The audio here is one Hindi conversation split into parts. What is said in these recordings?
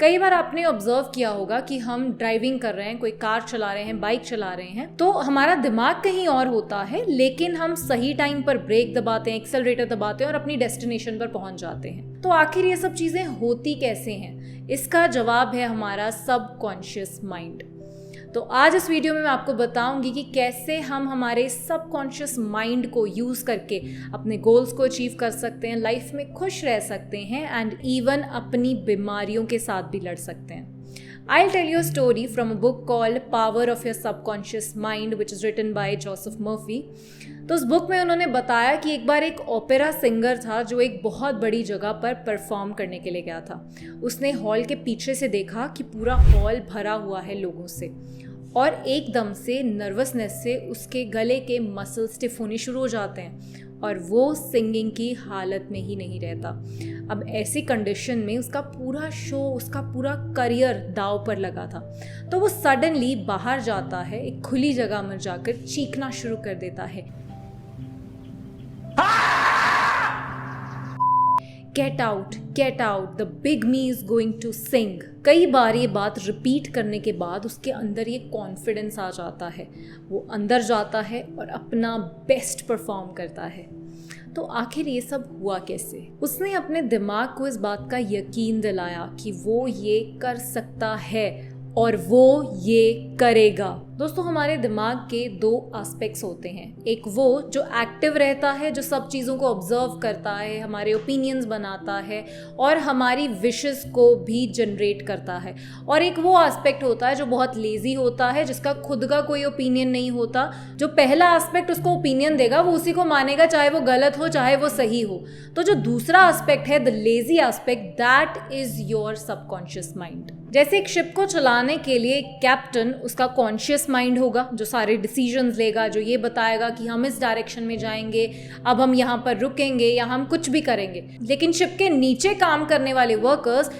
कई बार आपने ऑब्जर्व किया होगा कि हम ड्राइविंग कर रहे हैं, कोई कार चला रहे हैं, बाइक चला रहे हैं, तो हमारा दिमाग कहीं और होता है, लेकिन हम सही टाइम पर ब्रेक दबाते हैं, एक्सेलरेटर दबाते हैं और अपनी डेस्टिनेशन पर पहुंच जाते हैं। तो आखिर ये सब चीज़ें होती कैसे हैं? इसका जवाब है हमारा सबकॉन्शियस माइंड। तो आज इस वीडियो में मैं आपको बताऊंगी कि कैसे हम हमारे सबकॉन्शियस माइंड को यूज़ करके अपने गोल्स को अचीव कर सकते हैं, लाइफ में खुश रह सकते हैं एंड इवन अपनी बीमारियों के साथ भी लड़ सकते हैं। I'll tell you a story from a book called Power of Your Subconscious Mind, which is written by Joseph Murphy. तो उस बुक में उन्होंने बताया कि एक बार एक ओपेरा सिंगर था जो एक बहुत बड़ी जगह पर परफॉर्म करने के लिए गया था। उसने हॉल के पीछे से देखा कि पूरा हॉल भरा हुआ है लोगों से, और एकदम से नर्वसनेस से उसके गले के मसल स्टिफ होने शुरू हो जाते हैं और वो सिंगिंग की हालत में ही नहीं रहता। अब ऐसी कंडीशन में उसका पूरा शो, उसका पूरा करियर दांव पर लगा था। तो वो सडनली बाहर जाता है, एक खुली जगह में जाकर चीखना शुरू कर देता है, get out, get out, the big me is going to sing. कई बार ये बात रिपीट करने के बाद उसके अंदर ये कॉन्फिडेंस आ जाता है, वो अंदर जाता है और अपना बेस्ट परफॉर्म करता है। तो आखिर ये सब हुआ कैसे? उसने अपने दिमाग को इस बात का यकीन दिलाया कि वो ये कर सकता है और वो ये करेगा। दोस्तों, हमारे दिमाग के दो एस्पेक्ट्स होते हैं। एक वो जो एक्टिव रहता है, जो सब चीज़ों को ऑब्जर्व करता है, हमारे ओपिनियंस बनाता है और हमारी विशेस को भी जनरेट करता है। और एक वो एस्पेक्ट होता है जो बहुत लेजी होता है, जिसका खुद का कोई ओपिनियन नहीं होता। जो पहला एस्पेक्ट उसको ओपिनियन देगा वो उसी को मानेगा, चाहे वो गलत हो चाहे वो सही हो। तो जो दूसरा एस्पेक्ट है, the lazy aspect, that is your subconscious mind. जैसे एक शिप को चलाने के लिए कैप्टन, उसका कॉन्शियस माइंड होगा जो सारे डिसीजंस लेगा, जो ये बताएगा कि हम इस डायरेक्शन में जाएंगे, अब हम यहाँ पर रुकेंगे या हम कुछ भी करेंगे। लेकिन शिप के नीचे काम करने वाले वर्कर्स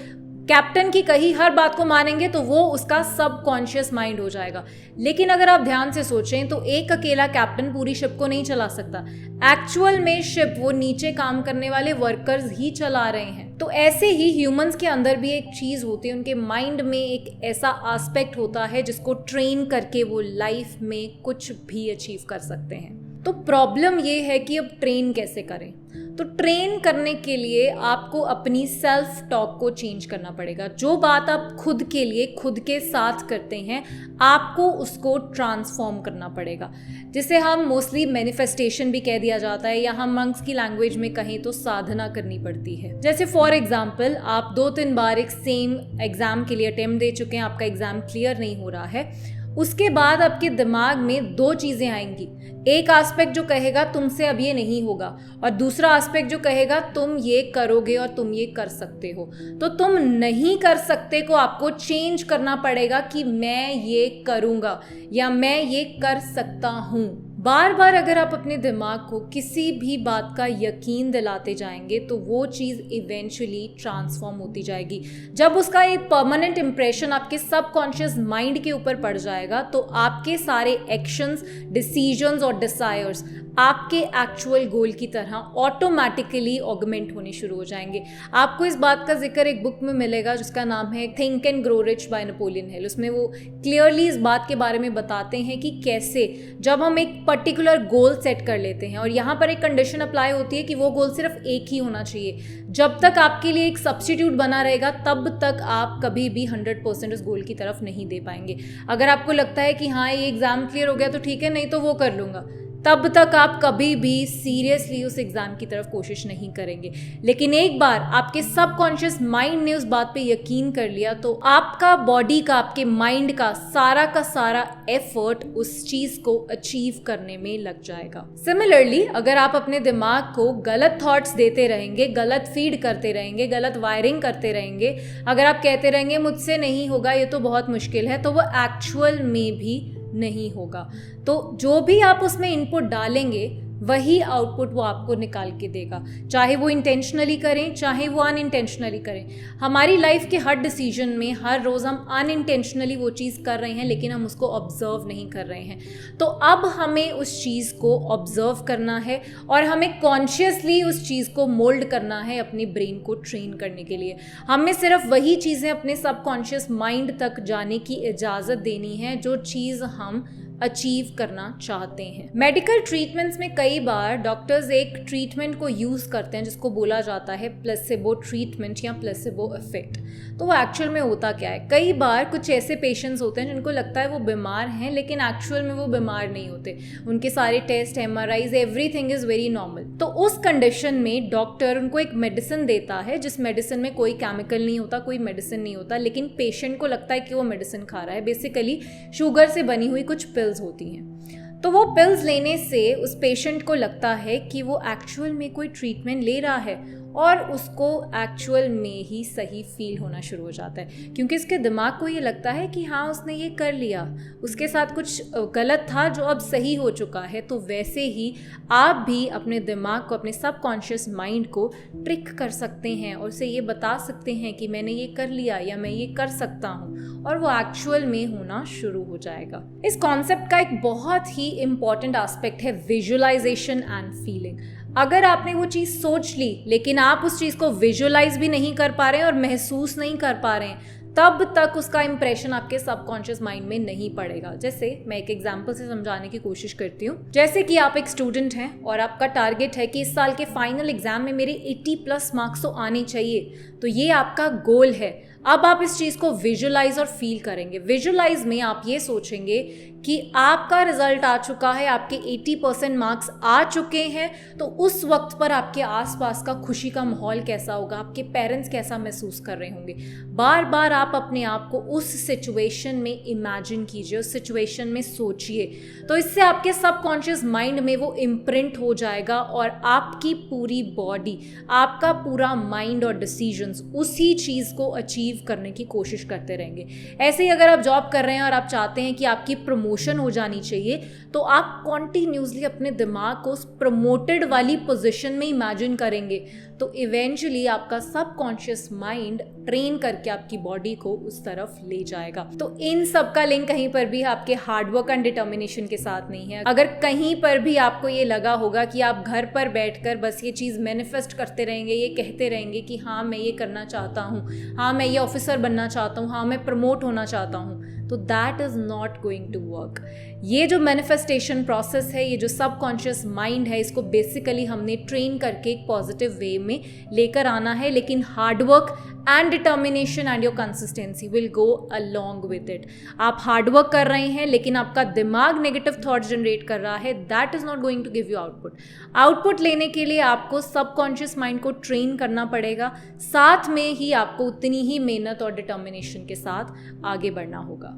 कैप्टन की कही हर बात को मानेंगे, तो वो उसका सबकॉन्शियस माइंड हो जाएगा। लेकिन अगर आप ध्यान से सोचें तो एक अकेला कैप्टन पूरी शिप को नहीं चला सकता। एक्चुअल में शिप वो नीचे काम करने वाले वर्कर्स ही चला रहे हैं। तो ऐसे ही ह्यूमंस के अंदर भी एक चीज़ होती है, उनके माइंड में एक ऐसा एस्पेक्ट होता है जिसको ट्रेन करके वो लाइफ में कुछ भी अचीव कर सकते हैं। तो प्रॉब्लम ये है कि अब ट्रेन कैसे करें? तो ट्रेन करने के लिए आपको अपनी सेल्फ टॉक को चेंज करना पड़ेगा। जो बात आप खुद के लिए खुद के साथ करते हैं, आपको उसको ट्रांसफॉर्म करना पड़ेगा, जिसे हम मोस्टली मैनिफेस्टेशन भी कह दिया जाता है, या हम मंक्स की लैंग्वेज में कहें तो साधना करनी पड़ती है। जैसे फॉर एग्जाम्पल, आप 2-3 बार एक सेम एग्जाम के लिए अटेम्प्ट दे चुके हैं, आपका एग्जाम क्लियर नहीं हो रहा है। उसके बाद आपके दिमाग में दो चीज़ें आएंगी। एक एस्पेक्ट जो कहेगा तुमसे अब ये नहीं होगा, और दूसरा एस्पेक्ट जो कहेगा तुम ये करोगे और तुम ये कर सकते हो। तो तुम नहीं कर सकते को आपको चेंज करना पड़ेगा कि मैं ये करूँगा या मैं ये कर सकता हूँ। बार बार अगर आप अपने दिमाग को किसी भी बात का यकीन दिलाते जाएंगे तो वो चीज़ इवेंचुअली ट्रांसफॉर्म होती जाएगी। जब उसका एक परमानेंट इम्प्रेशन आपके सबकॉन्शियस माइंड के ऊपर पड़ जाएगा तो आपके सारे एक्शंस, डिसीजंस और डिजायर्स आपके एक्चुअल गोल की तरह ऑटोमेटिकली ऑगमेंट होने शुरू हो जाएंगे। आपको इस बात का जिक्र एक बुक में मिलेगा जिसका नाम है think and grow rich by Napoleon Hill. उसमें वो क्लियरली इस बात के बारे में बताते हैं कि कैसे जब हम एक पर्टिकुलर गोल सेट कर लेते हैं, और यहाँ पर एक कंडीशन अप्लाई होती है कि वो गोल सिर्फ एक ही होना चाहिए। जब तक आपके लिए एक सब्स्टिट्यूट बना रहेगा तब तक आप कभी भी 100% उस गोल की तरफ नहीं दे पाएंगे। अगर आपको लगता है कि हाँ ये एग्जाम क्लियर हो गया तो ठीक है, नहीं तो वो कर लूँगा, तब तक आप कभी भी सीरियसली उस एग्ज़ाम की तरफ कोशिश नहीं करेंगे। लेकिन एक बार आपके सबकॉन्शियस माइंड ने उस बात पे यकीन कर लिया तो आपका बॉडी का, आपके माइंड का सारा एफर्ट उस चीज़ को अचीव करने में लग जाएगा। सिमिलरली अगर आप अपने दिमाग को गलत थॉट्स देते रहेंगे, गलत फीड करते रहेंगे, गलत वायरिंग करते रहेंगे, अगर आप कहते रहेंगे मुझसे नहीं होगा, ये तो बहुत मुश्किल है, तो वो एक्चुअल में भी नहीं होगा। तो जो भी आप उसमें इनपुट डालेंगे वही आउटपुट वो आपको निकाल के देगा, चाहे वो इंटेंशनली करें चाहे वो अनइंटेंशनली करें। हमारी लाइफ के हर डिसीजन में हर रोज़ हम अनइंटेंशनली वो चीज़ कर रहे हैं, लेकिन हम उसको ऑब्जर्व नहीं कर रहे हैं। तो अब हमें उस चीज़ को ऑब्जर्व करना है और हमें कॉन्शियसली उस चीज़ को मोल्ड करना है अपने ब्रेन को ट्रेन करने के लिए। हमें सिर्फ वही चीज़ें अपने सबकॉन्शियस माइंड तक जाने की इजाज़त देनी है जो चीज़ हम अचीव करना चाहते हैं। मेडिकल ट्रीटमेंट्स में कई बार डॉक्टर्स एक ट्रीटमेंट को यूज़ करते हैं जिसको बोला जाता है प्लेसिबो ट्रीटमेंट या प्लेसिबो इफेक्ट। तो वो एक्चुअल में होता क्या है, कई बार कुछ ऐसे पेशेंट्स होते हैं जिनको लगता है वो बीमार हैं, लेकिन एक्चुअल में वो बीमार नहीं होते। उनके सारे test, MRIs, everything is very normal. तो उस कंडीशन में डॉक्टर उनको एक मेडिसिन देता है जिस मेडिसिन में कोई केमिकल नहीं होता, कोई मेडिसिन नहीं होता, लेकिन पेशेंट को लगता है कि वो मेडिसिन खा रहा है। बेसिकली शुगर से बनी हुई कुछ पिल्स होती हैं। तो वो पिल्स लेने से उस पेशेंट को लगता है कि वो एक्चुअल में कोई ट्रीटमेंट ले रहा है और उसको एक्चुअल में ही सही फील होना शुरू हो जाता है, क्योंकि इसके दिमाग को ये लगता है कि हाँ उसने ये कर लिया, उसके साथ कुछ गलत था जो अब सही हो चुका है। तो वैसे ही आप भी अपने दिमाग को, अपने सबकॉन्शियस माइंड को ट्रिक कर सकते हैं और उसे ये बता सकते हैं कि मैंने ये कर लिया या मैं ये कर सकता हूँ, और वो एक्चुअल में होना शुरू हो जाएगा। इस कॉन्सेप्ट का एक बहुत ही इम्पॉर्टेंट एस्पेक्ट है विजुअलाइजेशन एंड फीलिंग। अगर आपने वो चीज़ सोच ली लेकिन आप उस चीज़ को विजुअलाइज भी नहीं कर पा रहे हैं और महसूस नहीं कर पा रहे हैं, तब तक उसका इंप्रेशन आपके सबकॉन्शियस माइंड में नहीं पड़ेगा। जैसे मैं एक एग्जांपल से समझाने की कोशिश करती हूँ। जैसे कि आप एक स्टूडेंट हैं और आपका टारगेट है कि इस साल के फाइनल एग्जाम में मेरे 80+ मार्क्स तो आने चाहिए, तो ये आपका गोल है। अब आप इस चीज़ को विजुअलाइज और फील करेंगे। विजुअलाइज में आप ये सोचेंगे कि आपका रिजल्ट आ चुका है, आपके 80% मार्क्स आ चुके हैं, तो उस वक्त पर आपके आसपास का खुशी का माहौल कैसा होगा, आपके पेरेंट्स कैसा महसूस कर रहे होंगे। बार बार आप अपने आप को उस सिचुएशन में इमेजिन कीजिए, उस सिचुएशन में सोचिए, तो इससे आपके सबकॉन्शियस माइंड में वो इम्प्रिंट हो जाएगा और आपकी पूरी बॉडी, आपका पूरा माइंड और डिसीजंस उसी चीज़ को अचीव करने की कोशिश करते रहेंगे। ऐसे ही अगर आप जॉब कर रहे हैं और आप चाहते हैं कि आपकी प्रमोशन हो जानी चाहिए, तो आप कॉन्टिन्यूसली अपने दिमाग को उस प्रमोटेड वाली पोजीशन में इमेजिन करेंगे, तो इवेंचुअली आपका सबकॉन्शियस माइंड ट्रेन करके आपकी बॉडी को उस तरफ ले जाएगा। तो इन सब का लिंक कहीं पर भी आपके हार्डवर्क एंड डिटर्मिनेशन के साथ नहीं है। अगर कहीं पर भी आपको ये लगा होगा कि आप घर पर बैठकर बस ये चीज़ मैनिफेस्ट करते रहेंगे, ये कहते रहेंगे कि हाँ मैं ये करना चाहता हूँ, हाँ मैं ये ऑफिसर बनना चाहता हूँ, हाँ मैं प्रमोट होना चाहता हूँ, तो that is not going to work. ये जो मैनिफेस्टेशन प्रोसेस है, ये जो सबकॉन्शियस माइंड है, इसको बेसिकली हमने ट्रेन करके एक पॉजिटिव वे में लेकर आना है, लेकिन hard work and determination and your consistency will go along with it. आप हार्डवर्क कर रहे हैं लेकिन आपका दिमाग नेगेटिव थॉट्स जनरेट कर रहा है, that is not going to give you output. Output लेने के लिए आपको सबकॉन्शियस माइंड को ट्रेन करना पड़ेगा, साथ में ही आपको उतनी ही मेहनत और डिटर्मिनेशन के साथ आगे बढ़ना होगा।